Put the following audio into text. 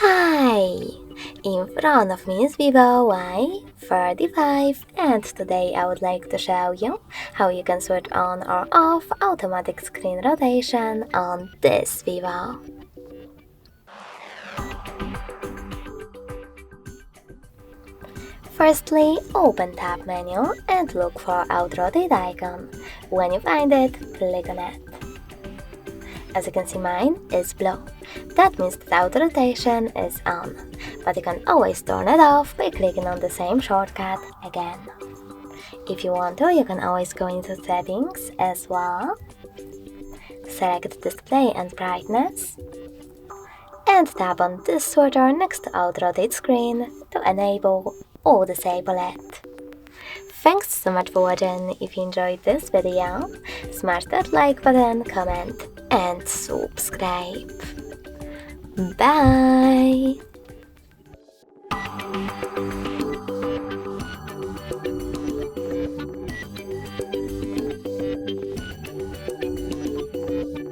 Hi! In front of me is VIVO Y35 and today I would like to show you how you can switch on or off automatic screen rotation on this VIVO. Firstly, open Tab menu and look for Auto Rotate icon. When you find it, click on it. As you can see, mine is blue. That means that auto rotation is on, but you can always turn it off by clicking on the same shortcut again. If you want to, you can always go into settings as well, select display and brightness, and tap on this switcher next to auto rotate screen to enable or disable it. Thanks so much for watching. If you enjoyed this video, smash that like button, comment and subscribe. Bye!